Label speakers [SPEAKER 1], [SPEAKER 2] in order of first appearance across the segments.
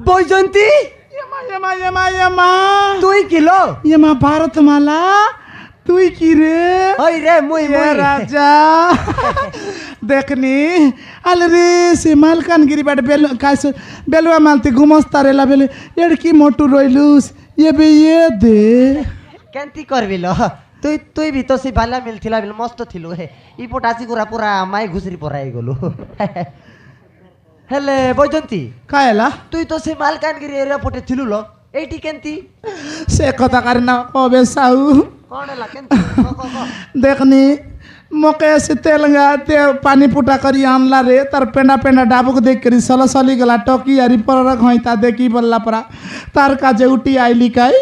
[SPEAKER 1] বৈজন্তী তুই কিলো
[SPEAKER 2] মা ভারতমালা তুই কি রে
[SPEAKER 1] ওই রে মুই
[SPEAKER 2] রাজা দেখনি আলে রে সে মালকানগিরি বাট বেলুয়া মালতি ঘুমস্তারেলা বেলে এর কি মোটু রইলুস বে দে
[SPEAKER 1] কেনতি করবিল তুই তুই ভি তো সে ভালা মিলছিলা বিল মস্ত থিলু হে ই পটাসি গুরা পুরা মাই ঘুসরি পরাই গলু হেলে বৈজন্তী
[SPEAKER 2] কায়লা
[SPEAKER 1] তুই তো সে মালকানগিরি এরিয়া পটে থিলু লো এইটি কেনতি
[SPEAKER 2] সে কথা কার না কবে সাউ
[SPEAKER 1] কোন হেলা কেনতি
[SPEAKER 2] দেখনি মকে সে তেলঙ্গা তে পানি ফুটা করি আনলা রে তার পেন্ডা পেন্ডা ডাবুক দেখ করি সলসলি গলা টকি আরি পর ঘইতা দেখি বললা পরা তার কাজে উঠি আইলি কাই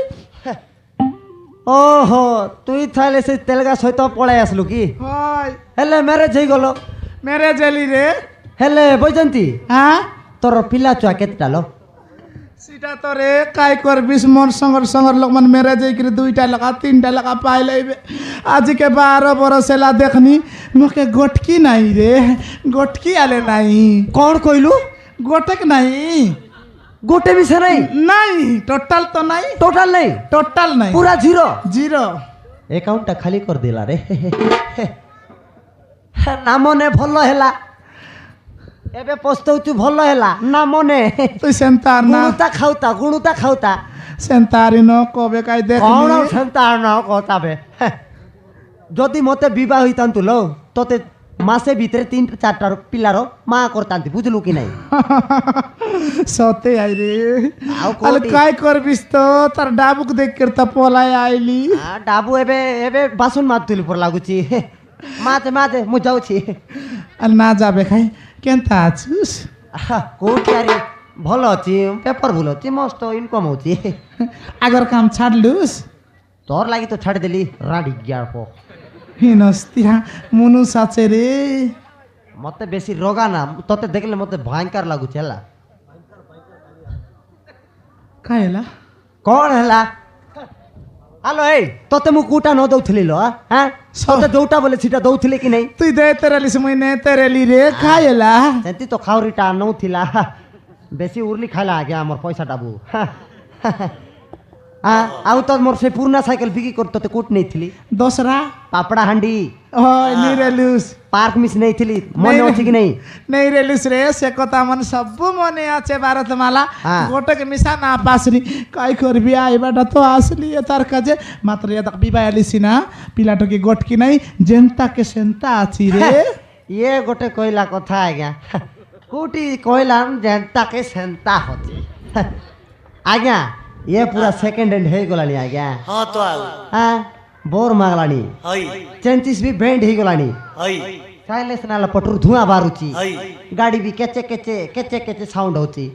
[SPEAKER 1] ওহো তুই তাহলে সে তেলগা সহিত পড়াই আসলু কি
[SPEAKER 2] হয়
[SPEAKER 1] হেলে ম্যারেজ হয়ে গেল
[SPEAKER 2] ম্যারেজ এলি রে
[SPEAKER 1] হেলে বৈজন্তী
[SPEAKER 2] হ্যাঁ
[SPEAKER 1] তোর পিলা চুয়া কেতটা লো
[SPEAKER 2] সেটা তো রে কাই করবিস মোর সঙ্গর সঙ্গর লোক মানে ম্যারেজ হয়ে দুইটা লাগা তিনটা লাগা পাই লাইবে আজকে 12 বরস এলা দেখনি মুখে গটকি নাই রে গটকি আলে নাই
[SPEAKER 1] কোন কইলু
[SPEAKER 2] গোটেক নাই
[SPEAKER 1] গোটে মিশে নাই
[SPEAKER 2] নাই টোটাল তো নাই
[SPEAKER 1] টোটাল নাই
[SPEAKER 2] টোটাল নাই
[SPEAKER 1] পুরা জিরো
[SPEAKER 2] জিরো
[SPEAKER 1] একাউন্টটা খালি করে দিলা রে না মনে ভাল হেলা এবে পস্তাউচু ভাল হেলা না মনে
[SPEAKER 2] তুই সেন্তার না
[SPEAKER 1] গুণুতা খাউতা
[SPEAKER 2] সেন্তারি ন কবে কাই দেখ
[SPEAKER 1] কোন সেন্তার না কথাবে যদি মতে বিবাহ হইতান তুলো তোতে মাসে ভিতরে 3-4টা পিলার মা করতান্তি বুঝলু কি নাই
[SPEAKER 2] সতে আই রে আলে কাই করবিস তো তার ডাবুক দেখ করতা পলাই আইলি
[SPEAKER 1] ডাবু এবে এবে বাসন মাত তুলি পর লাগুছি মাতে মু যাউছি
[SPEAKER 2] আর না যাবে খাই কেনতা আছিস
[SPEAKER 1] কোটি আরে ভাল ଅଛି পেপার ভুল ଅଛି মস্ত ইনকম হচ্ছে
[SPEAKER 2] আগর কাম ছাড়লুস
[SPEAKER 1] তোর লাগি তো ছাড়ি দেলি রাডি গিয়ার পো
[SPEAKER 2] হিনস্তিয়া মনুষ আছে রে
[SPEAKER 1] মতে বেশি রোগা না তোতে দেখলে মতে ভয়ঙ্কর লাগুছে হেলা
[SPEAKER 2] কাইলা
[SPEAKER 1] কোন হেলা হ্যালো এই তোতে মু কুটা ন দউথলি লো হ্যাঁ তোতে দউটা বলে সেটা দউথলি কি নাই
[SPEAKER 2] তুই দে তেরালিস মুই নে তেরালি রে খাইলা
[SPEAKER 1] সেতি তো খাউরিটা নউথিলা বেশি উরলি খাইলা আগে আমার পয়সা ডাবু আউ তো মোর সে পুরনা সাইকেল বিক্রি করতে তো কোট নেইথিলি
[SPEAKER 2] দোসরা
[SPEAKER 1] পাপড়া হান্ডি
[SPEAKER 2] হয় নিরেলুস
[SPEAKER 1] পার্ক মিস নেইথিলি মনে আছে কি নাই
[SPEAKER 2] নেই রেলুস রে সে কথা মন সবু মনে আছে ভারতমালা গোটকে মিশা না পাসনি কাই করবি আইবাটা তো আসলি তার কাজে মাত্র এদক বিবাহ আলিসি না পিলাটকে গটকি নাই জেনতাকে সেনতা আছি রে
[SPEAKER 1] ইয়ে গোটে কইলা কথা আজ্ঞা কোটি কইলাম জেনতাকে সেনতা হচ্ছে আজ্ঞা ये पूरा सेकंड हैंड है गोलानी आ गया
[SPEAKER 3] हाँ तो आओ
[SPEAKER 1] हाँ बोर मागलानी
[SPEAKER 3] हई
[SPEAKER 1] चेंचिस भी बैंड ही गोलानी
[SPEAKER 3] हई
[SPEAKER 1] साइलेंस नाला पटरू धुआं बारुची
[SPEAKER 3] हई
[SPEAKER 1] गाड़ी भी केचे केचे केचे केचे साउंड होची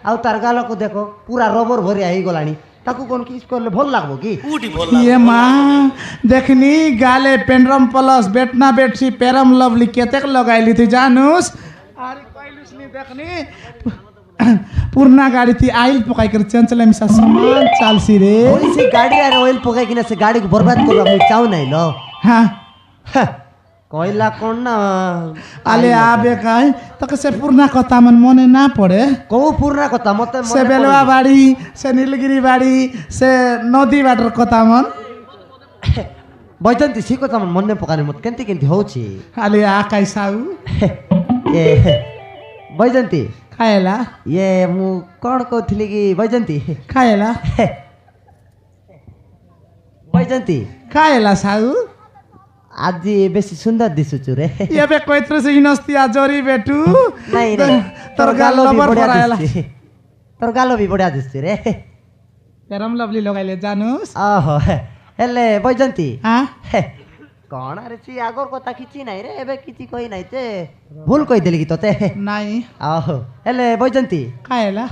[SPEAKER 1] आउ तार गालो को देखो पूरा रबर भरिया ही गोलानी ताकू कोन किस करले भल लागबो की
[SPEAKER 3] कूटी बोला
[SPEAKER 2] ये माँ देखनी गाले पेंड्रम प्लस बेटना बेटसी पेरम लवली केतेक लगाइली थी जानूस अरे कइलुस नी देखनी पूर्णा गाड़ी थी आइल पकाई कर चंचल मिसा सामान चालसी रे
[SPEAKER 1] ओइसी गाड़ी अरे ऑयल पकाई किना से गाड़ी को बर्बाद करबा हम चाउ नहीं लो
[SPEAKER 2] हाँ
[SPEAKER 1] कोइला कोन ना
[SPEAKER 2] आले आबे काई तक से पूर्णा कथा मन मने ना पड़े
[SPEAKER 1] को पूर्णा कथा मते
[SPEAKER 2] से बेलवा बाड़ी से नीलगिरी बाड़ी से नदी बाटर कथा मन
[SPEAKER 1] बजंती सी कथा मन मने पकाने मत केंती केंती होची
[SPEAKER 2] आले आ काई साउ
[SPEAKER 1] ए बजंती
[SPEAKER 2] खाएला
[SPEAKER 1] ये मु कौन कहती कि बैजंती
[SPEAKER 2] खाएला
[SPEAKER 1] बैजंती
[SPEAKER 2] खाएला साउ
[SPEAKER 1] आज बेसी सुंदर दिसुचु रे
[SPEAKER 2] ये बे कोइत्र से हिनस्तिया जोरी बेटू
[SPEAKER 1] नहीं रे
[SPEAKER 2] तोर गालो भी बढ़िया
[SPEAKER 1] दिसती तोर गालो भी बढ़िया दिसती रे
[SPEAKER 2] गरम लवली लगाइले जानूस
[SPEAKER 1] ओहो हेले बैजंती
[SPEAKER 2] हां
[SPEAKER 1] कौन अरे सी आगोर कथा किछि नाही रे एबे किछि कहि नाही ते भूल कहि देली कि तते
[SPEAKER 2] नाही
[SPEAKER 1] ओहो हेले बैजंती
[SPEAKER 2] खाएला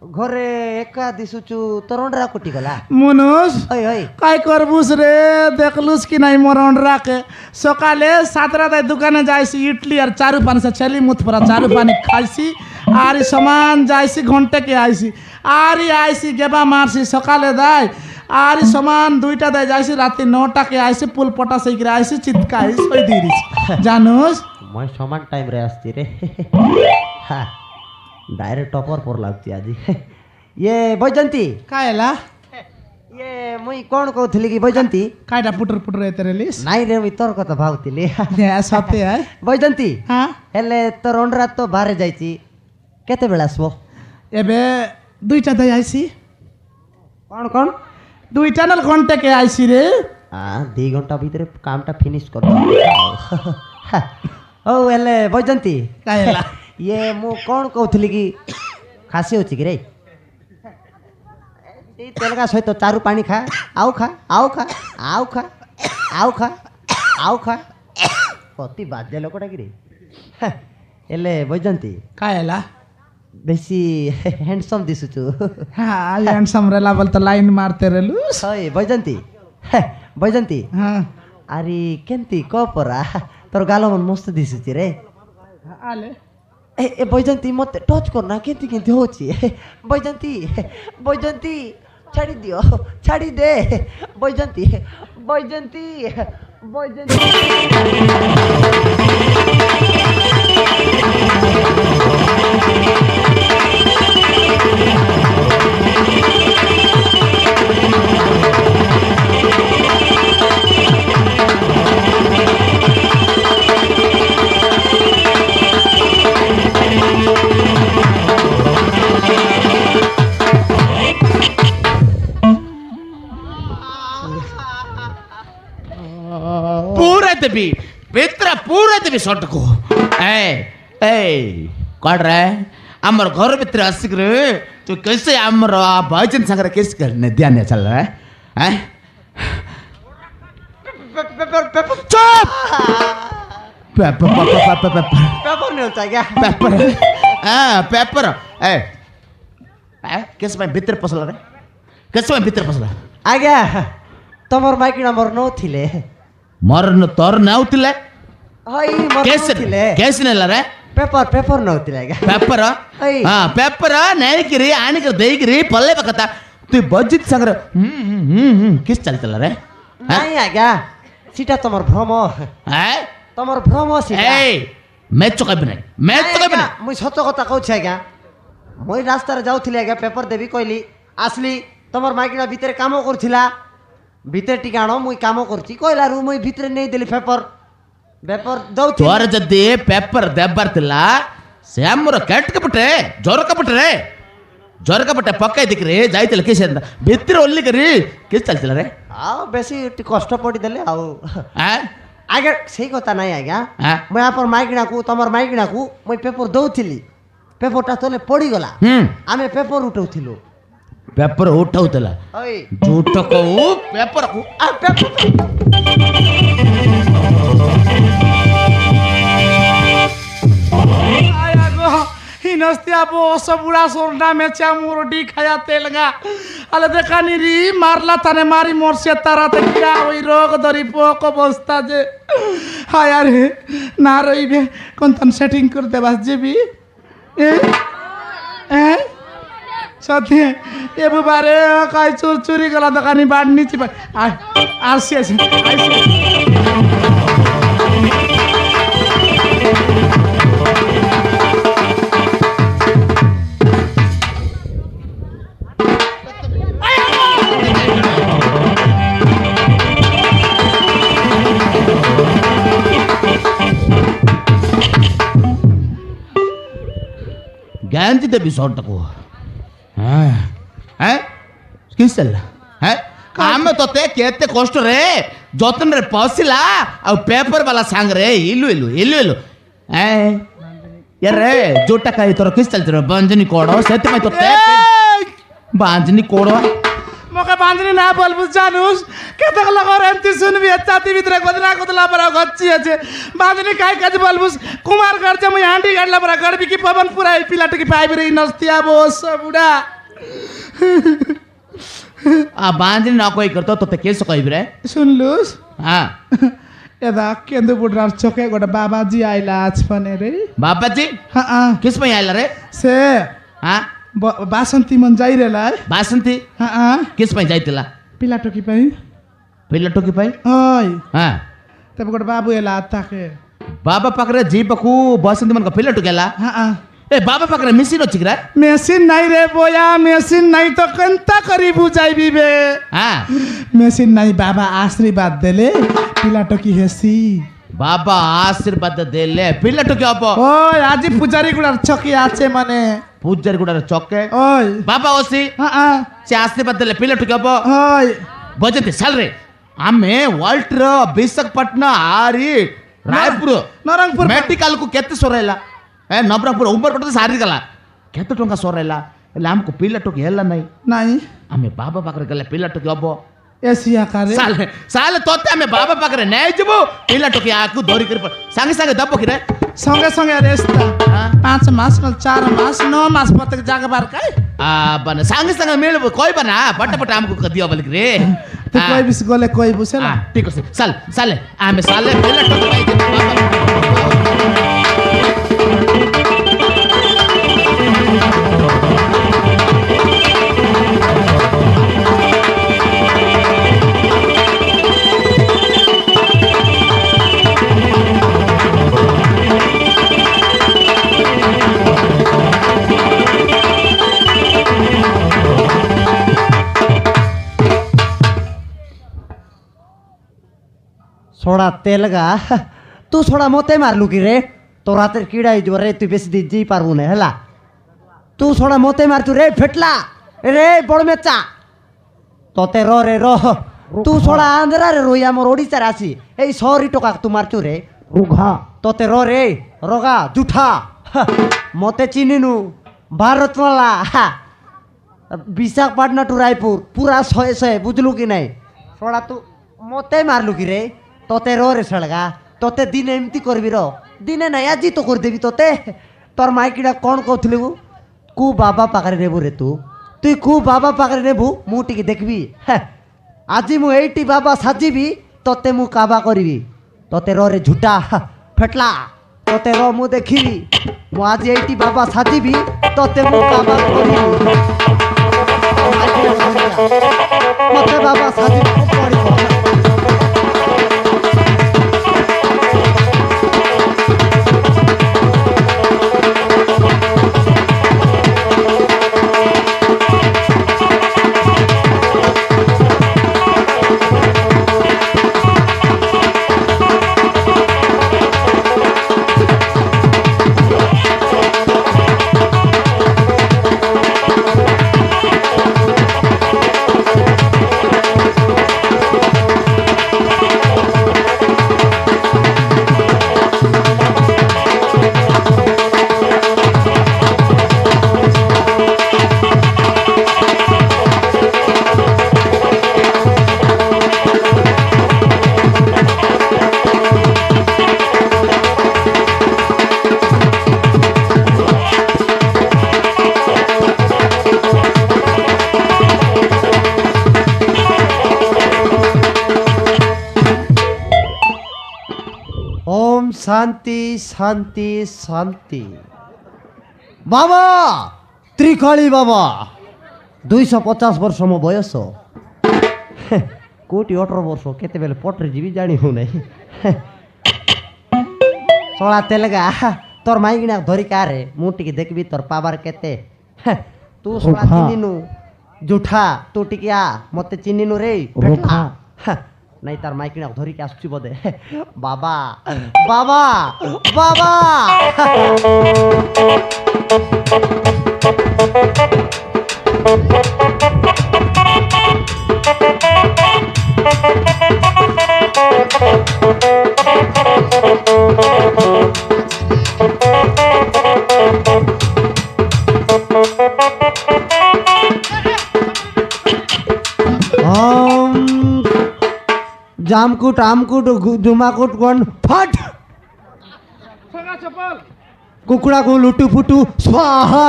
[SPEAKER 1] घरे एका दिसुचु तरोंडरा कोटी गला
[SPEAKER 2] मनुस
[SPEAKER 1] ओय ओय
[SPEAKER 2] काय करबुस रे देखलुस कि नाही मरोंडरा के सकाले 7टा दाई दुकाने जाइसी इडली और चारू पानी से छली मुथ पर चारू पानी खाइसी आरी सामान जाइसी घंटे के आइसी आरी आइसी गेबा मारसी सकाले दाई आरी सामान 2टा दाई जाइसी राती 9टा के आइसी पुल पटा सही के आइसी चितकाई सोई दीरिस जानोस
[SPEAKER 1] मैं समान टाइम रे आस्ती रे हां डायरेक्ट टॉपर पर लागती आज ये बैजंती
[SPEAKER 2] का हैला
[SPEAKER 1] ये मुई कौन कहूଥିଲି कि बैजंती
[SPEAKER 2] काटा पुटर पुटर एते रेलिस
[SPEAKER 1] ନାଇଁ रे ମୁଇଁ ତୋର କଥା ଭାବୁଥିଲି
[SPEAKER 2] ସତେ ଆଏ
[SPEAKER 1] बैजंती
[SPEAKER 2] ହଁ
[SPEAKER 1] ହେଲେ ତୋର ଅଣ୍ଡରା ତ ବାହାରେ ଯାଇଛି କେତେବେଳେ ଆସିବ
[SPEAKER 2] ଏବେ ଦୁଇଟା ଦେଇ ଆଇସି
[SPEAKER 1] କ'ଣ କ'ଣ
[SPEAKER 2] ଦୁଇଟା ନହେଲେ ଘଣ୍ଟେ କେ ଆଇସି ରେ
[SPEAKER 1] 2 ଘଣ୍ଟା ଭିତରେ କାମଟା ଫିନିଶ କରିଦେବା ହଉ ହେଲେ बैजंती
[SPEAKER 2] का हैला
[SPEAKER 1] ଇଏ ମୁଁ କ'ଣ କହୁଥିଲି କି ଖାସି ଅଛି କି ରେ ଏଇ ତେଲଗା ସହିତ ଚାରୁ ପାଣି ଖା ଆଉ ଖା ଆଉ ଖା ଆଉ ଖା ଆଉ ଖା ଆଉ ଖା ଅତି ବାଜେ ଲୋକଟା କି ରେ ହେଲେ बैजंती
[SPEAKER 2] का हैला
[SPEAKER 1] ବେଶୀ ହ୍ୟାଣ୍ଡସମ୍ ଦିଶୁଛୁ
[SPEAKER 2] हाँ हैंडसम रेला बोल तो लाइन मारते रेलुस
[SPEAKER 1] ହଇ बैजंती
[SPEAKER 2] हाँ
[SPEAKER 1] ଆରେ କେମିତି କହ ପରା ତୋର ଗାଲ ମନ ମସ୍ତ ଦିଶୁଛି ରେ
[SPEAKER 2] आले
[SPEAKER 1] ए बैजंती मत टच करना केंती केंती होची बैजंती छाड़ी दियो छाड़ी दे बैजंती
[SPEAKER 3] पूरे देवी पेत्रा पूरे देवी सटको ए ए कौन रहे हमर घर भीतर आसिक रे तो कैसे हमर भाईजन संग केस करने ध्यान चल रहा है हैं चुप पेपर
[SPEAKER 1] पेपर नहीं होता क्या
[SPEAKER 3] पेपर हां पेपर ए किस में भीतर पसला रे किस में भीतर पसला
[SPEAKER 1] आज्ञा तमर माइक नंबर नो थिले
[SPEAKER 3] मरन तोर नाउतिले
[SPEAKER 1] हई मर
[SPEAKER 3] केस
[SPEAKER 1] थिले
[SPEAKER 3] केस नेला रे
[SPEAKER 1] पेपर नो थिले आज्ञा
[SPEAKER 3] पेपर
[SPEAKER 1] हई
[SPEAKER 3] हां पेपर नैकिरी आनिकर देइकिरी पल्ले बकता तू बजित संगर किस चलतला रे
[SPEAKER 1] नहीं आज्ञा सीटा तमर भ्रम
[SPEAKER 3] हैं
[SPEAKER 1] तमर भ्रम सीटा
[SPEAKER 3] ए मैं चुकाबि नहीं मैं चुकाबि नहीं
[SPEAKER 1] मुई सत कथा कहूछि आज्ञा मुई रास्ता रे जाउथिली आज्ञा पेपर देबी कहली आसली तमर माइकिना भीतर काम करथिला भीतर टिकाणो मुई काम करछि कहला रु मुई भीतर नहीं देली पेपर दउथि
[SPEAKER 3] तोर जदी पेपर देबार तिला से हमर कैट कपटे जोर कपटे पक्का दिख रे जाइतले किस भीतर ओल्ली करी किस चलतला रे
[SPEAKER 1] आ बेसी कष्ट पड़ी देले आउ
[SPEAKER 3] हैं
[SPEAKER 1] आगे सही कथा नहीं आज्ञा
[SPEAKER 3] हाँ?
[SPEAKER 1] मैं यहाँ पर माइकिना को तमर माइकिना को मुई पेपर दउथिली पेपरटा तले पड़ी गला आमे पेपर उठौथिलु
[SPEAKER 3] पेपर उठाउतला
[SPEAKER 1] ओइ
[SPEAKER 3] झूठ को पेपर को
[SPEAKER 1] आ पेपर
[SPEAKER 2] आया गो हिनस्तिया बोस बुढ़ा सोरना में चामुरडी खाया तेलगा अले देखानी री मारला तने मारी मोरसे तारा ते क्या होई रोग दरी पोको बस्ता जे हाया रे ना रहिबे कोन तन सेटिंग कर दे बस जेबी ए साथी ए बुबारे काय चोर चोरी गला दकानी बाड नीचे आ आसी
[SPEAKER 3] गांधी देवी सॉट को हैं किस चल हैं काम तो ते केते कष्ट रे जतन रे पसिला आ पेपर वाला सांग रे इलु हैं यार रे जोटा काई तोर किस चलत रे बांजनी कोड़ो सेते में तो ते बांजनी कोड़ो
[SPEAKER 2] मके बांधनी ना बोलबुस जानूस केते लगा रेंती सुनबी छाती भीतर गोदला गोदला पर गच्ची আছে बांधनी काय काज बोलबुस कुमार घर से मैं हांडी गाडला पर गड़बी की पवन पूरा पिलाट की पाइब रे नस्तिया बोस बुढ़ा
[SPEAKER 3] आ बांजनी ना कोई करतो तो ते केस कहिब रे
[SPEAKER 2] सुनलुस
[SPEAKER 3] हां
[SPEAKER 2] एदा केंदु बुढ़ा चोके गोटा बाबाजी आइला आज फने रे
[SPEAKER 3] बाबाजी
[SPEAKER 2] हां
[SPEAKER 3] किस में आइला रे
[SPEAKER 2] से
[SPEAKER 3] हां
[SPEAKER 2] बासंती मन जाई रेला
[SPEAKER 3] बासंती
[SPEAKER 2] हां
[SPEAKER 3] किस में जाइतिला
[SPEAKER 2] पिलाटो की पाई
[SPEAKER 3] पिलाटो की पाई
[SPEAKER 2] ओय
[SPEAKER 3] हां
[SPEAKER 2] तब गोटा बाबू एला ताके
[SPEAKER 3] बाबा पकरे जी पकू बासंती मन का पिलाटो गेला
[SPEAKER 2] हां
[SPEAKER 3] ए बाबा पाखरे मेसिन अछि रे
[SPEAKER 2] मेसिन नहीं रे बोया मेसिन नहीं तो केनता करी बुझाइबी बे
[SPEAKER 3] हां
[SPEAKER 2] मेसिन नहीं बाबा आशीर्वाद देले पिला टकी हेसी
[SPEAKER 3] बाबा आशीर्वाद देले पिला टकी हबो
[SPEAKER 2] ओय आजी पूजारी गुडार छकी आछे माने
[SPEAKER 3] पूजारी गुडार चके
[SPEAKER 2] ओय
[SPEAKER 3] बाबा ओसी
[SPEAKER 2] हां
[SPEAKER 3] से आशीर्वाद देले पिला टकी हबो
[SPEAKER 2] ओय
[SPEAKER 3] बजते साल रे आमे वाल्टर विशाखापट्टनम आरी रायपुर
[SPEAKER 2] नरंगपुर
[SPEAKER 3] मेडिकल को केते सोरेला ए नबरंगपुर उमरकोट सारी गला केते टंका सोरेला एला हमको पिला टकी हेला नहीं
[SPEAKER 2] नहीं
[SPEAKER 3] आमे बाबा पाखरे गले पिला टकी हबो
[SPEAKER 2] एसिया करे
[SPEAKER 3] साले साले तोते आमे बाबा पाखरे नै जबो पिला टकी आकु धरि कर संगे संगे दबो कि रे
[SPEAKER 2] संगे संगे रेस्ता
[SPEAKER 3] हाँ?
[SPEAKER 2] 5 मास न 4 मास 9 मास पतक जाके बार काय
[SPEAKER 3] आ बने संगे संगे मिलबो कोई बना पट पट हमको दियो बलिक रे
[SPEAKER 2] तो कोई बिस गोले कोई बुसेला
[SPEAKER 3] ठीक है साल साले आमे साले पिला टकी पाई दे बाबा
[SPEAKER 1] छोड़ा तेलगा तू छोड़ा मते मारलु कि रे तो रात कीड़ा जो रे तू बेसी दिन जी पारबु ने हला तू छोड़ा मते मार तू रे फेटला रे बड़ मेचा तोते रो रे रो तू छोड़ा आंध्रा रे रोई आमर ओडिसा रासी ए 100 टका तू मारचु रे रुघा तोते रो रे रोगा जुठा मते चिनिनु भारत वाला विशाखापट्टनम टू रायपुर पूरा 100 बुझलु कि नहीं छोड़ा तू मते मारलु कि रे तोते रो रे सड़गा तोते दिन एमती करबी रो दिने नहीं आज तो कर देबी तोते तोर माइकीड़ा कौन कहथिलु कु बाबा पाखरे नेबु रे तू कु बाबा पाखरे नेबु मु टिके देखबी आज मु एटी बाबा साजिबी तोते मु काबा करबी तोते रो रे झूठा फेटला तोते रो मु देखिबी मु आज एटी बाबा साजिबी तोते मु काबा करबी मते बाबा साजिबी पड़िबो शांति शांति शांति बाबा त्रिकाली बाबा 250 वर्ष मो बयस कोटी 18 वर्ष केते बेले पटरे जीवी जानी हो नहीं सोला तेलगा तोर माइगिना धरी कारे मु टिके देखबी तोर पावर केते तू सोला चिनिनु जुठा तू टिके आ मते चिनिनु रे फेटला नहीं तार माइकिना धरी के आसुची बोधे बाबा बाबा बाबा जामकुट आमकुट जुमाकुट कौन फट कुकुड़ा को लुटू फुटू स्वाहा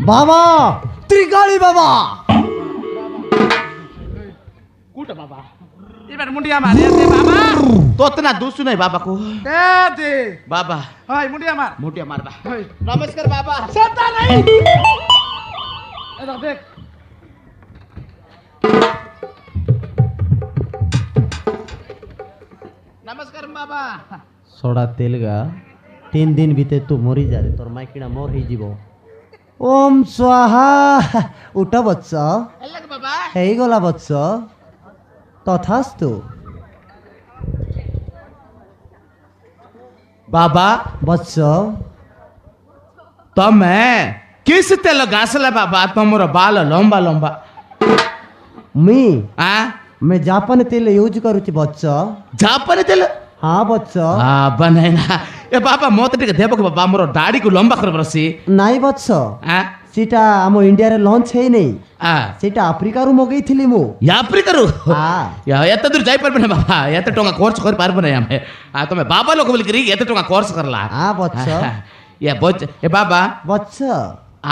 [SPEAKER 1] बाबा त्रिकाली बाबा
[SPEAKER 2] कुट बाबा ये এবার মুন্ডিয়া মার এ দে বাবা
[SPEAKER 3] তোতে না দুসু নাই বাবা কো
[SPEAKER 2] দে দে
[SPEAKER 3] বাবা
[SPEAKER 2] হাই মুন্ডিয়া মার
[SPEAKER 3] মুটিয়া মারবা
[SPEAKER 2] হাই
[SPEAKER 3] নমস্কার বাবা
[SPEAKER 2] সেটা নাই এটা দেখ
[SPEAKER 3] নমস্কার বাবা
[SPEAKER 1] সড়া তেলগা 3 দিন ভিতরে তু মরি যারে তোর মাইকিনা মর হই যাব ওম স্বাহা উঠ বৎস
[SPEAKER 3] হেল্লা বাবা
[SPEAKER 1] হেই গলা বৎস তথাস্তু
[SPEAKER 3] বাবা
[SPEAKER 1] বৎস
[SPEAKER 3] ତମେ କିସ ତେଲ ଘାସିଲା ବାବା ତମର ବାଲ ଲମ୍ବା ଲମ୍ବା
[SPEAKER 1] मी
[SPEAKER 3] ଆଁ
[SPEAKER 1] मैं जापान तेल यूज करूची बच्च
[SPEAKER 3] ଜାପାନୀ ତେଲ
[SPEAKER 1] हाँ बच्च
[SPEAKER 3] ବାବା ନାଇଁ ନା ଏ ବାବା ମତେ ଟିକେ ଦେବାକୁ ବାବା ଆମର ଦାଢ଼ିକୁ ଲମ୍ବା କରିବାର ଅଛି
[SPEAKER 1] ନାଇଁ ବତ୍ସ
[SPEAKER 3] ଆଁ
[SPEAKER 1] ସେଟା ଆମ ଇଣ୍ଡିଆରେ ଲଞ୍ଚ ହେଇନି
[SPEAKER 3] ଆଁ
[SPEAKER 1] ସେଟା ଆଫ୍ରିକାରୁ ମଗେଇଥିଲି ମୁଁ
[SPEAKER 3] ଆଫ୍ରିକାରୁ
[SPEAKER 1] ହଁ।
[SPEAKER 3] ଏତେ ଦୂର ଯାଇପାରିବେ ନା ବାବା ଏତେ ଟଙ୍କା ଖର୍ଚ୍ଚ କରିପାରିବ ନାହିଁ ଆମେ ତମେ ବାବା ଲୋକ ବୋଲିକିରି ଏତେ ଟଙ୍କା ଖର୍ଚ୍ଚ କରଲା
[SPEAKER 1] ହଁ ବତ୍ସ
[SPEAKER 3] ଏ ବାବା
[SPEAKER 1] ବତ୍ସ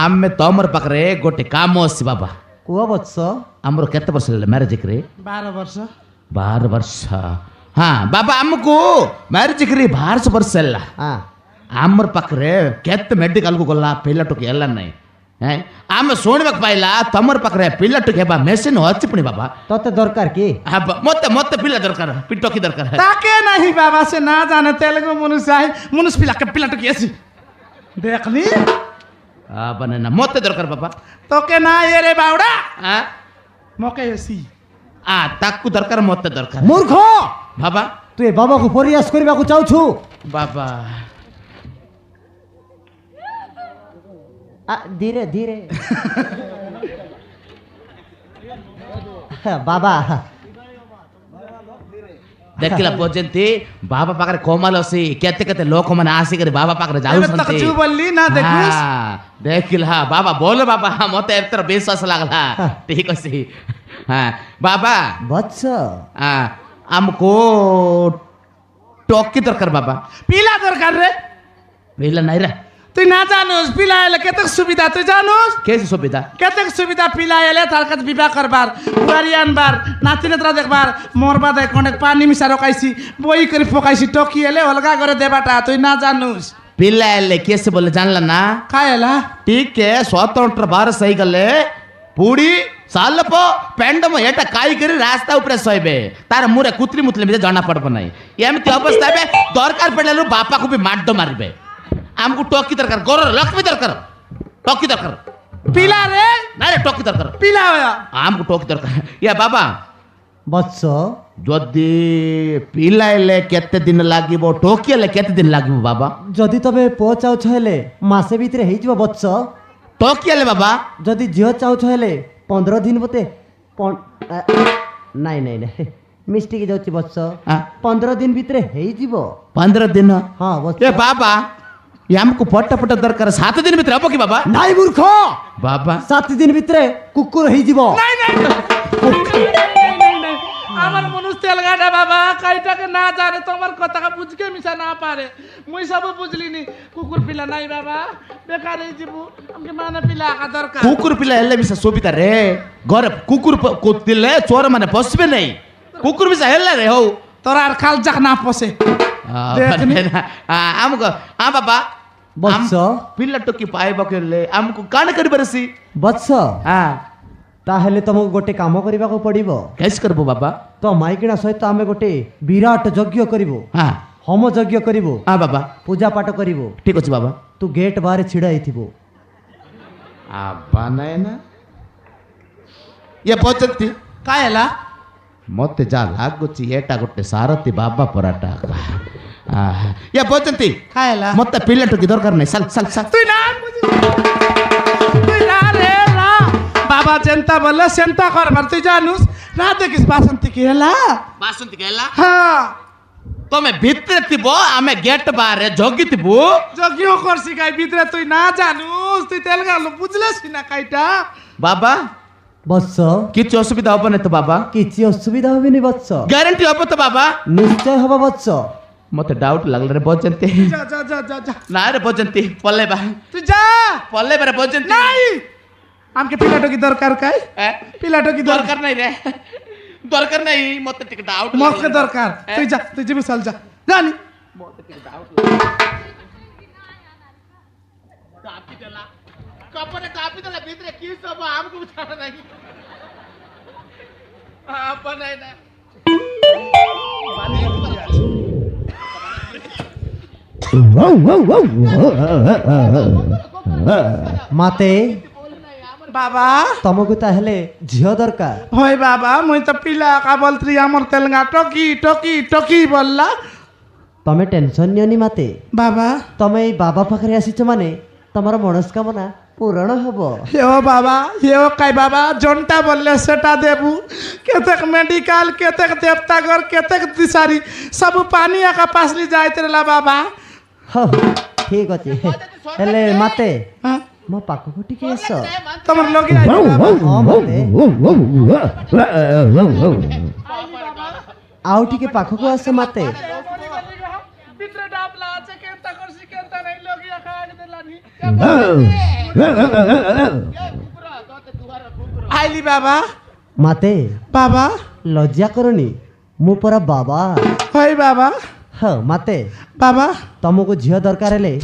[SPEAKER 3] ଆମେ ତମର ପାଖରେ ଗୋଟେ କାମ ଅଛି ବାବା
[SPEAKER 1] କୁହ ବତ୍ସ
[SPEAKER 3] ଆମର କେତେ ବର୍ଷ ହେଲା ମ୍ୟାରେଜ କରି
[SPEAKER 2] 12 ବର୍ଷ
[SPEAKER 3] 12 ବର୍ଷ ହଁ ବାବା ଆମକୁ ମ୍ୟାରେଜ କରି 12 ବର୍ଷ ହେଲା
[SPEAKER 1] ହଁ
[SPEAKER 3] ଆମର ପାଖରେ କେତେ ମେଡିକାଲକୁ ଗଲା ପିଲା ଟୋକି ହେଲା ନାହିଁ ଆମେ ଶୁଣିବାକୁ ପାଇଲା ତମର ପାଖରେ ପିଲା ଟୋକି ହେବା ମେସିନ୍ ଅଛି ପୁଣି ବାବା
[SPEAKER 1] ତତେ ଦରକାର କି
[SPEAKER 3] ମତେ ମତେ ପିଲା ଦରକାର ଟୋକି ଦରକାର
[SPEAKER 2] ताके नहीं बाबा से ना जाने तेलुगु मनुष्य है मनुष्य पिला तो कैसी देखली
[SPEAKER 3] ବନେ ନା ମତେ ଦରକାର ବାବା
[SPEAKER 2] तो के ना ये रे बावड़ा
[SPEAKER 3] ଆଁ?
[SPEAKER 2] मोके ऐसी
[SPEAKER 3] ତାକୁ ଦରକାର ମତେ ଦରକାର
[SPEAKER 1] ମୂର୍ଖ
[SPEAKER 3] ବାବା
[SPEAKER 1] ତୁ ଏ ବାବାକୁ ପରିହାସ କରିବାକୁ ଚାହୁଛୁ
[SPEAKER 3] ବାବା
[SPEAKER 1] ଧୀରେ ଧୀରେ ବାବା
[SPEAKER 3] ଦେଖିଲା ପର୍ଯ୍ୟନ୍ତ ବାବା ପାଖରେ କମାଲ ଅଛି କେତେ କେତେ ଲୋକମାନେ ଆସିକରି ବାବା ପାଖରେ
[SPEAKER 2] तक
[SPEAKER 3] ଯାଉଛନ୍ତି
[SPEAKER 2] चू बोली ना देखिस
[SPEAKER 3] ହଁ, ଦେଖିଲା ବାବା ବୋଲ ବାବା ମତେ ଏଥର ବିଶ୍ୱାସ ଲାଗଲା ଠିକ ଅଛି ହଁ ବାବା
[SPEAKER 1] ବତ୍ସ
[SPEAKER 3] ଆମକୁ ଟୋକି ଦରକାର ବାବା
[SPEAKER 2] पीला दरकार रे
[SPEAKER 3] ପିଲା ନାଇଁ ରେ
[SPEAKER 2] तू ना जानोस पीला एले केतक सुविधा तू जानोस
[SPEAKER 3] କେସି ସୁବିଧା
[SPEAKER 2] केतक सुविधा पीला एले तारकत विवाह करबार बुआरियान बार नाती नेत्रा देखबार मोरबा दे कोने पानी मिसा रखाइसी बोई करी फोकाइसी टोकी एले अलगा करे देबाटा तू ना जानोस
[SPEAKER 3] ପିଲା ହେଲେ କେସି ବୋଲେ ଜାଣିଲା ନା
[SPEAKER 2] कायला
[SPEAKER 3] ଟିକେ ସ୍ୱତନ୍ତ୍ର ଭାରତ ହେଇଗଲେ ପୁଡ଼ି ସାଲପ ପେଣ୍ଡମ ଏଟା ଖାଇକରି ରାସ୍ତା ଉପରେ ଶୋଇବେ ତାର ମୁରେ କୁତ୍ରି ମୁତଲି ବି ଜଣା ପଡିବ ନାହିଁ ଏମିତି ଅବସ୍ଥା ଏବେ ଦରକାର ପଡ଼ିଲାରୁ ବାପାକୁ ବି ମାଡ ମାରିବେ ଆମକୁ ଟୋକି ଦରକାର ଗୋର ଲକ୍ଷ୍ମୀ ଦରକାର ଟୋକି ଦରକାର
[SPEAKER 2] पीला रे
[SPEAKER 3] ନାଇଁ ଟୋକି ଦରକାର
[SPEAKER 2] पीला होया
[SPEAKER 3] ଆମକୁ ଟୋକି ଦରକାର ବାବା
[SPEAKER 1] ବତ୍ସ
[SPEAKER 3] ଯଦି ପିଲା ହେଲେ କେତେ ଦିନ ଲାଗିବ ଟୋକି ହେଲେ କେତେ ଦିନ ଲାଗିବ ବାବା
[SPEAKER 1] ଯଦି ତମେ ପୁଅ ଚାହୁଁଛ ହେଲେ ମାସେ ଭିତରେ ହେଇଯିବ ବତ୍ସ
[SPEAKER 3] ଟୋକି ହେଲେ ବାବା
[SPEAKER 1] ଯଦି ଝିଅ ଚାହୁଁଛ ହେଲେ 15 ଦିନ ମତେ ନାଇଁ ନାଇଁ ନାଇଁ ମିଷ୍ଟିକି ଯାଉଛି ବତ୍ସ
[SPEAKER 3] ହଁ।
[SPEAKER 1] 15 ଦିନ ଭିତରେ ହେଇଯିବ
[SPEAKER 3] 15 ଦିନ
[SPEAKER 1] ହଁ ବତ୍ସ
[SPEAKER 3] ବାବା ଆମକୁ ଫଟ ଫଟ ଦରକାର 7 ଦିନ ଭିତରେ ହବ କି ବାବା
[SPEAKER 1] ନାଇଁ ମୂର୍ଖ
[SPEAKER 3] ବାବା
[SPEAKER 1] 7 ଦିନ ଭିତରେ କୁକୁର ହେଇଯିବ
[SPEAKER 2] नहीं नहीं আমার মনুষ তেল গাড়া বাবা কাইটাকে না জানে তোমার কথা বুঝ के মিশা না পারে মুই সব বুঝলি নি কুকুর পিলা নাই বাবা বেকার এই জীবু আমাকে মানে পিলা আকা দরকার
[SPEAKER 3] କୁକୁର ପିଲା ହେଲେ ବି ସେ ସୁବିଧା ରେ ଘରେ କୁକୁର ଥିଲେ ଚୋର ମାନେ ପଶିବେ ନାହିଁ କୁକୁର ବି ହେଲେ ରେ ହଉ
[SPEAKER 2] তোর আর খাল যাক না পসে
[SPEAKER 3] ଆମକୁ ବାବା
[SPEAKER 1] ବତ୍ସ
[SPEAKER 3] ପିଲା ଟୋକି ପାଇବାକୁ ହେଲେ ଆମକୁ କାଣ କରିବାର ଅଛି
[SPEAKER 1] ବତ୍ସ ତାହେଲେ ତମକୁ ଗୋଟେ କାମ କରିବାକୁ ପଡିବ
[SPEAKER 3] କେସ୍ କରିବୁ ବାବା
[SPEAKER 1] ତ ମାଇକିଣା ସହିତ ଆମେ ଗୋଟେ ବିରାଟ ଯଜ୍ଞ କରିବୁ
[SPEAKER 3] ହଁ
[SPEAKER 1] ହୋମ ଯଜ୍ଞ କରିବୁ
[SPEAKER 3] ବାବା
[SPEAKER 1] ପୂଜା ପାଠ କରିବୁ
[SPEAKER 3] ଠିକ ଅଛି ବାବା
[SPEAKER 1] ତୁ ଗେଟ୍ ବାହାରେ ଛିଡା ହେଇଥିବୁ
[SPEAKER 3] ନାଇଁ ନା ଇଏ ପଚାରନ୍ତି
[SPEAKER 2] কায়লা
[SPEAKER 3] ମତେ ଯାହା ଲାଗୁଛି ଏଟା ଗୋଟେ ସାରଥୀ ବାବା ପରାଟା ଇଏ ପଚାରନ୍ତି
[SPEAKER 2] কায়লা
[SPEAKER 3] ମତେ ପିଲା ଟୋକି ଦରକାର ନାହିଁ ସାଲ ସାଲ ସାଲ
[SPEAKER 2] তুই না তুই না রে না বাবা চিন্তা বললে চিন্তা করবার তুই জানুস না দেখিস বাসন্তী কি হেলা
[SPEAKER 3] ବାସନ୍ତୀ ହେଲା
[SPEAKER 2] হ্যাঁ
[SPEAKER 3] ତମେ ଭିତରେ ଥିବ ଆମେ ଗେଟ୍ ବାହାରେ ଜଗିଥିବୁ
[SPEAKER 2] যজ্ঞ করছি গাই ভিতরে তুই না জানুস তুই তেল গালো বুঝলেস না কাইটা
[SPEAKER 3] ବାବା
[SPEAKER 1] ବତ୍ସ
[SPEAKER 3] କିଛି ଅସୁବିଧା ହବନି ତ ବାବା
[SPEAKER 1] କିଛି ଅସୁବିଧା ହବନି ବତ୍ସ
[SPEAKER 3] ଗ୍ୟାରେଣ୍ଟି ହବ ତ ବାବା
[SPEAKER 1] ନିଶ୍ଚୟ ହବ ବତ୍ସ
[SPEAKER 3] ମତେ ଡାଉଟ୍ ଲାଗଲା ରେ ବଜନ୍ତି
[SPEAKER 2] যা যা যা যা যা
[SPEAKER 3] ନା ରେ ବଜନ୍ତି ପଲେଇବା
[SPEAKER 2] তুই যা
[SPEAKER 3] ପଲେଇବା ରେ ବଜନ୍ତି
[SPEAKER 2] নাই আমাকে পিলাটো কি দরকার কাই পিলাটো কি দরকার
[SPEAKER 3] ଦରକାର ନାହିଁ ରେ ଦରକାର ନାହିଁ ମତେ ଟିକେ ଡାଉଟ
[SPEAKER 2] ମତେ ଦରକାର ତୁଇ ଯା ତୁଇ ଯିବି ଚାଲ ଯା ଜାନି
[SPEAKER 3] ମତେ ଟିକେ ଡାଉଟ କାପି ଦେଲା କପରେ କାପି ଦେଲା ଭିତରେ କି ସବୁ ଆମକୁ ଛାଡ ନାହିଁ ଆପଣ ନାହିଁ ନା
[SPEAKER 1] ମାତେ
[SPEAKER 2] ବାବା
[SPEAKER 1] ତମକୁ ତାହେଲେ ଝିଅ ଦରକାର
[SPEAKER 2] হয় বাবা মুই তো পিলা কা বলত্রি আমার তেলঙ্গা টকি টকি টকি বললা
[SPEAKER 1] ତମେ ଟେନସନ ନିଅନି ମାତେ
[SPEAKER 2] বাবা
[SPEAKER 1] ତମେ ଏଇ ବାବା ପାଖରେ ଆସିଛ ମାନେ ତମର ମନସ୍କାମନା ପୂରଣ ହବ
[SPEAKER 2] হেও বাবা হেও কাই বাবা জনটা বললে সেটা দেবু কেতেক মেডিকাল কেতেক দেবতাগর কেতেক দিশারি সব পানি আকা পাসলি যাইতে রেলা বাবা
[SPEAKER 1] ହଉ ଠିକ ଅଛି ହେଲେ ମାତେ
[SPEAKER 2] হ্যাঁ
[SPEAKER 1] ମୋ ପାଖକୁ ଟିକେ ଆସ
[SPEAKER 2] তোমার লগে আইবে বাবা
[SPEAKER 1] ହଁ ମାତେ ଆଉ ଟିକେ ପାଖକୁ ଆସ ମାତେ
[SPEAKER 2] ভিতরে ডাবলা আছে কেনতা করছি কেনতা নাই লগে আকা আগে দেলানি আইলি বাবা
[SPEAKER 1] ମାତେ
[SPEAKER 2] বাবা
[SPEAKER 1] ଲଜ୍ଜା କରନି ମୁଁ ପରା ବାବା
[SPEAKER 2] হয় বাবা
[SPEAKER 1] ହଁ ମାତେ
[SPEAKER 2] বাবা
[SPEAKER 1] ତମକୁ ଝିଅ ଦରକାର ହେଲେ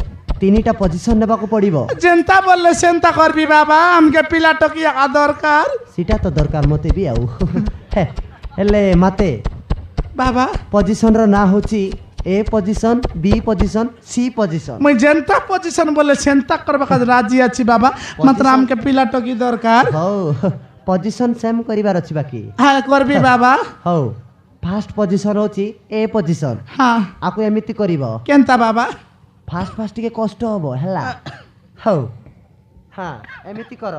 [SPEAKER 1] 3ଟା ପୋଜିସନ ନେବାକୁ ପଡିବ
[SPEAKER 2] যেনতা বললে সেনতা করবি বাবা আমকে পিলা টকি আকা দরকার
[SPEAKER 1] ସେଟା ତ ଦରକାର ମତେ ବି ଆଉ ହେଲେ ମାତେ
[SPEAKER 2] বাবা
[SPEAKER 1] ପୋଜିସନର ନାଁ ହଉଛି A position B position C position
[SPEAKER 2] মুই যেনতা পজিশন বলে সেনতা করবা কাজ রাজি আছি বাবা মাত্র আমকে পিলা টকি দরকার
[SPEAKER 1] ହଉ ପୋଜିସନ ସେମ୍ କରିବାର ଅଛି ବାକି
[SPEAKER 2] হ্যাঁ করবি বাবা
[SPEAKER 1] ହଉ ଫାଷ୍ଟ ପୋଜିସନ ହଉଛି A ପୋଜିସନ
[SPEAKER 2] হ্যাঁ
[SPEAKER 1] ଆକୁ ଏମିତି କରିବ
[SPEAKER 2] কেনতা বাবা
[SPEAKER 1] ଫାଷ୍ଟ ଫାଷ୍ଟ ଟିକେ କଷ୍ଟ ହବ ହେଲା ହଉ ହଁ ଏମିତି କର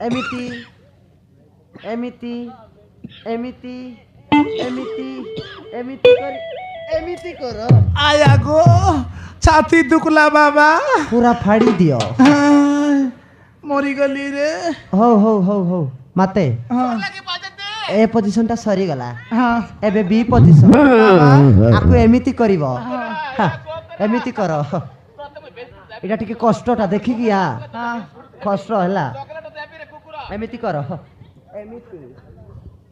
[SPEAKER 1] ଏମିତି ଏମିତି ଏମିତି ଏମିତି ଏମିତି କରି ଏମିତି କର
[SPEAKER 2] আয়া গো ছাতি দুকলা বাবা
[SPEAKER 1] ପୁରା ଫାଡ଼ି ଦିଅ
[SPEAKER 2] মরি গলি রে
[SPEAKER 1] ହଉ ହଉ ହଉ ହଉ ମାତେ
[SPEAKER 2] হ্যাঁ
[SPEAKER 1] ଏ ପୋଜିସନଟା ସରିଗଲା
[SPEAKER 2] হ্যাঁ
[SPEAKER 1] ଏବେ B ପୋଜିସନ ଆକୁ ଏମିତି କରିବ ହଁ, ଏମିତି କର ଏଇଟା ଟିକେ କଷ୍ଟଟା ଦେଖିକି
[SPEAKER 2] হ্যাঁ
[SPEAKER 1] କଷ୍ଟ ହେଲା ଏମିତି କର ଏମିତି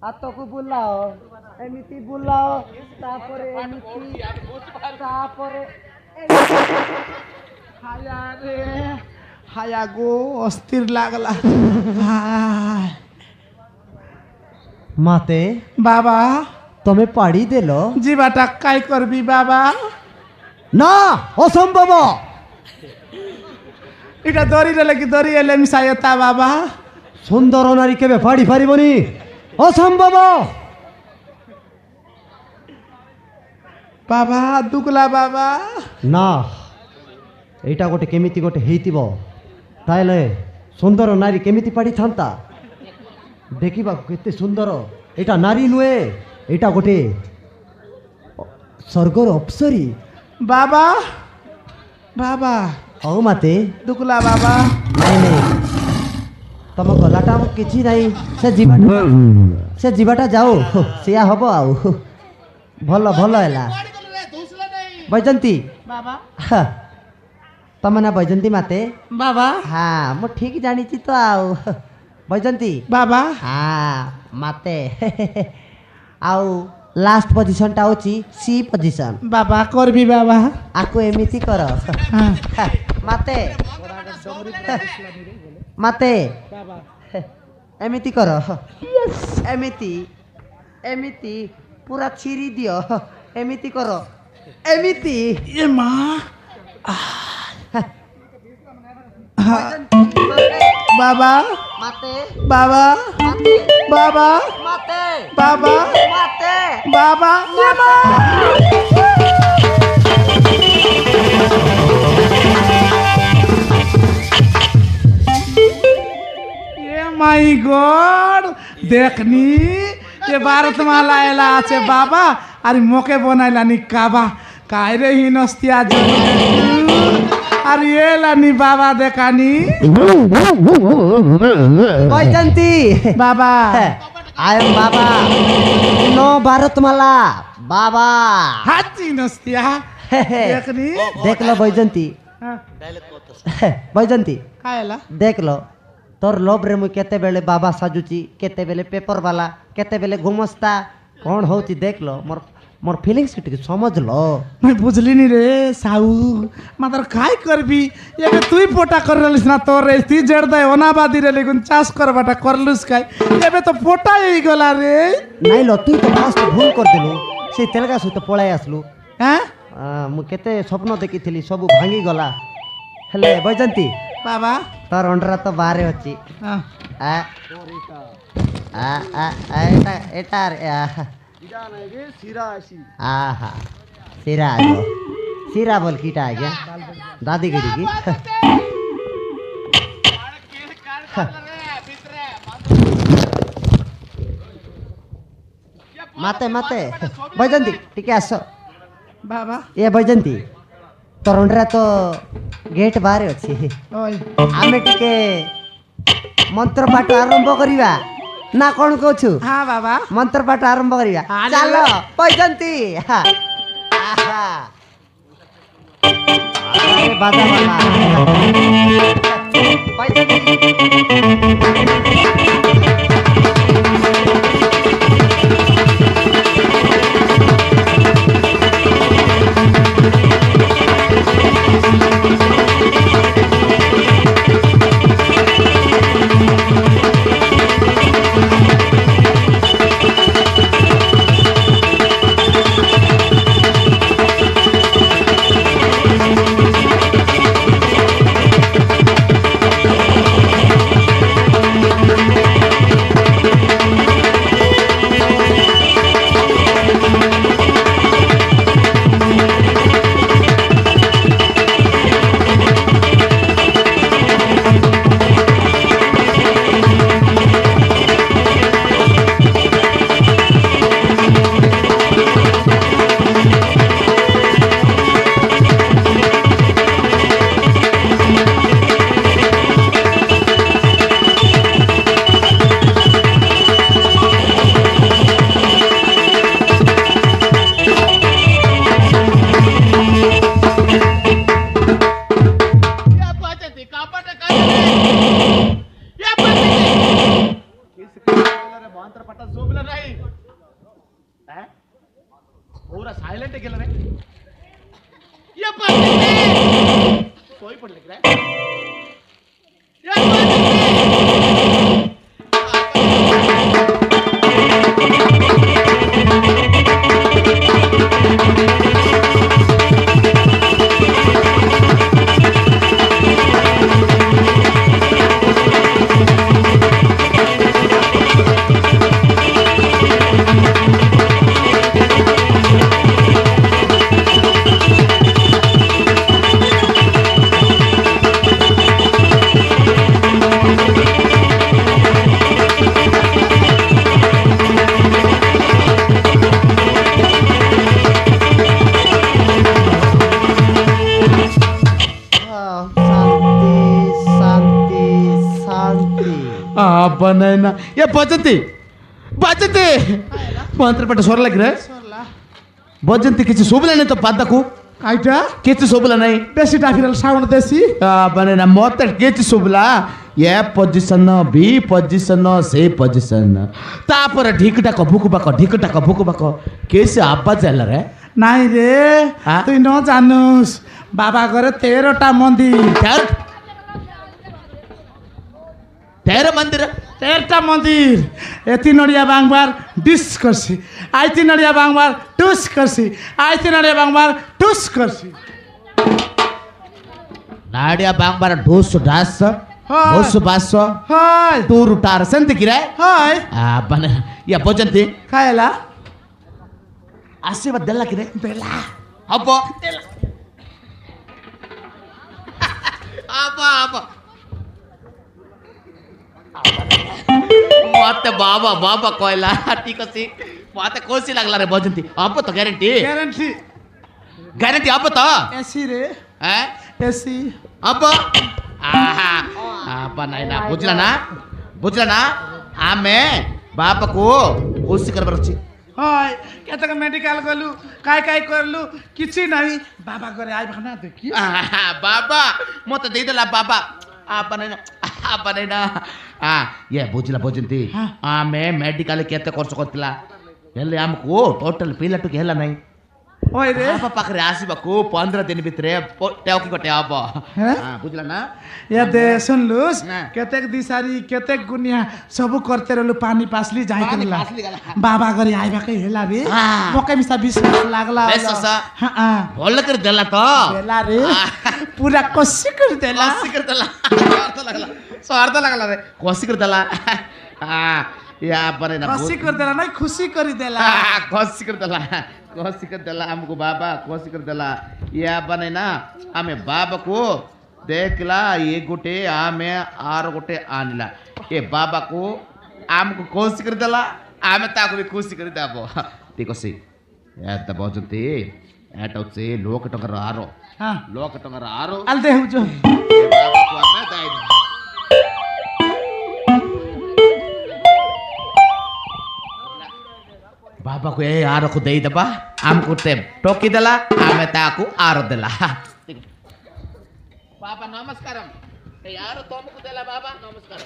[SPEAKER 1] ହାତକୁ ବୁଲାଅ ଏମିତି ବୁଲାଅ ତାପରେ ଏମିତି ତାପରେ
[SPEAKER 2] হায়া রে হায়া গো অস্থির লাগলা হায়।
[SPEAKER 1] মাতে
[SPEAKER 2] বাবা
[SPEAKER 1] ତମେ ପାଡ଼ି ଦେଲ
[SPEAKER 2] জিবাটা কাই করবি বাবা
[SPEAKER 1] ନା ଅସମ୍ଭବ
[SPEAKER 2] এটা দড়ি রে লাগি দড়ি এলে মিশাইতা বাবা
[SPEAKER 1] ସୁନ୍ଦର ନାରୀ କେବେ ପାଡ଼ି ପାରିବନି ଅସମ୍ଭବ
[SPEAKER 2] বাবা দুকলা বাবা
[SPEAKER 1] ନା ଏଇଟା ଗୋଟେ କେମିତି ଗୋଟେ ହେଇଥିବ ତାହେଲେ ସୁନ୍ଦର ନାରୀ କେମିତି ପାଡ଼ିଥାନ୍ତା ଦେଖିବାକୁ କେତେ ସୁନ୍ଦର ଏଇଟା ନାରୀ ନୁହେଁ ଏଇଟା ଗୋଟେ ସ୍ୱର୍ଗର ଅପ୍ସରୀ
[SPEAKER 2] বাবা বাবা
[SPEAKER 1] ହଉ ମାତେ
[SPEAKER 2] দুকলা বাবা
[SPEAKER 1] ନାଇଁ ନାଇଁ ତମ ଗଲାଟା ଆଉ କିଛି ନାହିଁ ସେ ଯିବାଟା ଯାଉ ସେଇଆ ହବ ଆଉ ଭଲ ଭଲ ହେଲା ବୈଜନ୍ତୀ
[SPEAKER 2] বাবা
[SPEAKER 1] ତମ ନା ବୈଜନ୍ତୀ ମାତେ
[SPEAKER 2] বাবা
[SPEAKER 1] ହଁ ମୁଁ ଠିକ୍ ଜାଣିଛି ତ ଆଉ ବୈଜନ୍ତୀ
[SPEAKER 2] বাবা
[SPEAKER 1] ହଁ ମାତେ ଆଉ ଲାଷ୍ଟ ପୋଜିସନଟା ହେଉଛି ସି ପୋଜିସନ
[SPEAKER 2] বাবা করবি বাবা
[SPEAKER 1] ଆକୁ ଏମିତି କର
[SPEAKER 2] হ্যাঁ
[SPEAKER 1] ମାତେ ମାତେ
[SPEAKER 2] বাবা
[SPEAKER 1] ଏମିତି କର ଏମିତି ଏମିତି ପୁରା ଚିରି ଦିଅ ଏମିତି କର ଏମିତି
[SPEAKER 2] এ মা বাবা
[SPEAKER 1] মাতে
[SPEAKER 2] বাবা
[SPEAKER 1] মাতে
[SPEAKER 2] বাবা
[SPEAKER 1] মাতে
[SPEAKER 2] বাবা
[SPEAKER 1] মাতে
[SPEAKER 2] বাবা এ মা মাই গড দেখনি যে ভারতমালা এলা আছে বাবা আর মোকে বনাইলানি কাবা কায়রে হিনস্তিয়া আর এলানি বাবা দেখানি
[SPEAKER 1] বৈজন্তী
[SPEAKER 2] বাবা
[SPEAKER 1] আই এম বাবা নো ভারতমালা বাবা
[SPEAKER 2] হাতি নস্তিয়া দেখনি
[SPEAKER 1] দেখলো বৈজন্তী বৈজন্তী
[SPEAKER 2] কায়লা
[SPEAKER 1] দেখলো তোর লোଭରେ ମୁଁ କେତେବେଳେ ବାବା ସାଜୁଛି କେତେବେଳେ ପେପର ବାଲା केते बेले घुमस्ता कौन होती देख लो मोर मोर फीलिंग्स के समझ लो
[SPEAKER 2] मैं बुझली नी रे साऊ मात्र काय करबी ये तुई पोटा कर रलिस ना तोर रे ती जेड़ दे ओनाबादी रे लेकिन चाष कर बाटा करलुस काय एबे तो पोटा एई गला रे
[SPEAKER 1] नहीं लो तू तो फास्ट भूल कर देलु से तेलगा सहित पळाई आसलु
[SPEAKER 2] हैं
[SPEAKER 1] मु केते स्वप्न देखिथिली सब भांगी गला हेले बैजंती
[SPEAKER 2] बाबा
[SPEAKER 1] तार अंडरा तो बाहरे अछि
[SPEAKER 2] हाँ
[SPEAKER 1] आ एटा एटा आहा सिरा आगो सिरा बोल कीटा आ गया दादी गिरी की माते माते बैजंती टिके आस
[SPEAKER 2] बाबा
[SPEAKER 1] ए बैजंती तोरंडरा तो गेट बाहर अछि
[SPEAKER 2] ओय
[SPEAKER 1] आमे टिके मंत्र पाठ आरंभ करिवा ना कौन कहछु
[SPEAKER 2] हाँ बाबा
[SPEAKER 1] मंत्र पाठ आरंभ करिवा
[SPEAKER 2] हाँ,
[SPEAKER 1] चलो बैजंती आहा अरे बाजा वाला बैजंती
[SPEAKER 3] सायलेंट गेलं रे सोय पडले काय बनैना ये बजंती बजंती मंत्र पट सोर लग रे बजंती किछि सोबला नै तो पादकू
[SPEAKER 2] आइटा
[SPEAKER 3] किछि सोबला नै
[SPEAKER 2] बेसी डाफिरल साउंड देसी
[SPEAKER 3] बनैना मत किछि सोबला ये पोजीशन बी पोजीशन से पोजीशन तापर ढिकटा क भुकुबाक कैसे आवाज आला रे
[SPEAKER 2] नाइ रे तू न जानुस बाबा घरे 13टा मंदिर
[SPEAKER 3] 13 मंदिर
[SPEAKER 2] 13टा मंदिर एति नडिया बांगबार डिस करसी आइति नडिया बांगबार टुस करसी आइति नडिया बांगबार टुस करसी
[SPEAKER 3] नाडिया बांगबार ढोस ढास ढोस बास
[SPEAKER 2] हाय
[SPEAKER 3] टूर टार संत किरे
[SPEAKER 2] हाय
[SPEAKER 3] बने या बजंती
[SPEAKER 2] खायला
[SPEAKER 3] आशीर्वाद देला किरे
[SPEAKER 2] बेला
[SPEAKER 3] हबो आबा आबा मत बाबा बाबा कहला ठीक अछि मत कोसी लागला रे बजंती अब तो ग्यारंटी ग्यारंटी अब तो
[SPEAKER 2] एसी रे
[SPEAKER 3] हैं
[SPEAKER 2] एसी
[SPEAKER 3] अब आहा आप ना बुझला ना आमे बाप को कोसी करबर अछि
[SPEAKER 2] हाय केतक मेडिकल गलु काय काय करलु किछि नाही बाबा करे आइ भाना देखि
[SPEAKER 3] बाबा मत दे देला बाबा आप नहीं ना ये बुझला बुझती आमे मेडिकल केते खर्च करतिला हेले हमको टोटल पिला टुके हेला नहीं
[SPEAKER 2] ओए रे
[SPEAKER 3] बाबा पाखरे आसीबाकू 15 दिन भितरे टेवकी कोटे हब
[SPEAKER 2] हैं?
[SPEAKER 3] बुझला ना
[SPEAKER 2] या दे सुनलुस
[SPEAKER 3] ना।
[SPEAKER 2] केतेक दिसारी केतेक गुनिया सब करते रहलु पानी पासली जाई
[SPEAKER 3] पानी
[SPEAKER 2] करला
[SPEAKER 3] पासली गला।
[SPEAKER 2] बाबा गरी आइबा के हेला रे
[SPEAKER 3] हाँ।
[SPEAKER 2] मके मिसा विश्वास लागला
[SPEAKER 3] विश्वास?
[SPEAKER 2] हां
[SPEAKER 3] बोल कर देला तो
[SPEAKER 2] हेला रे पूरा कोशिश कर देला
[SPEAKER 3] कोसी कर देला स्वार्थ लागला रे कोसी कर देला या परे ना
[SPEAKER 2] कोशिश कर देला नहीं खुशी करी देला
[SPEAKER 3] कोसी कर देला हमको बाबा कोसी कर देला या बने ना आमे बाबा को देखला ये गोटे आमे आर गोटे आनिला ए बाबा को हमको कोसी कर देला आमे ताको भी खुशी कर देबो ठीक अछि एत बजते एट होचे लोक टंगर आरो
[SPEAKER 2] हां
[SPEAKER 3] लोक टंगर आरो
[SPEAKER 2] अल दे जो
[SPEAKER 3] ए बाबा को आमे दाई बाबा को ए आरो को देई दबा हमको ते टोकी देला आमे ताको आरो देला बाबा नमस्कारम ए आरो तुमको देला बाबा नमस्कार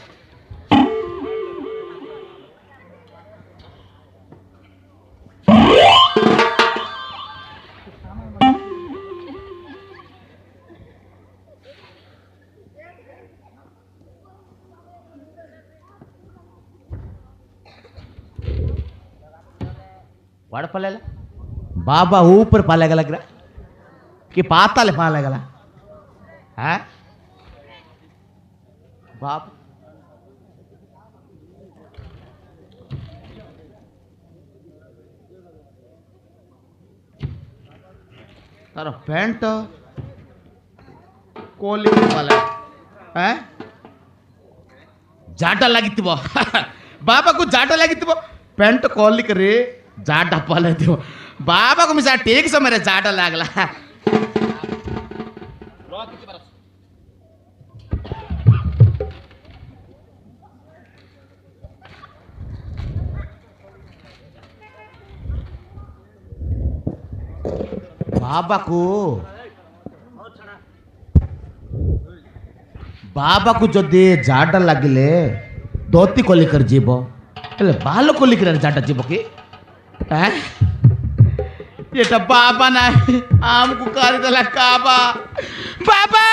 [SPEAKER 3] वाड़ पालेला बाबा ऊपर पालेगा लग रहा कि पाताले पालेगा है बाप तार पैंट कोली पाले है जाटा लागितिबो बाबा को जाटा लागितिबो पैंट कोली करे जाटा पाले दियो बाबा को मिसा ठीक से मेरे जाटा लागला बाबा को जदि जाटा लगिले धोती कोली कर जीव हेले बाल कोली कर जाटा जीव कि ये बाबा ना आमको कर देला काबा बाबा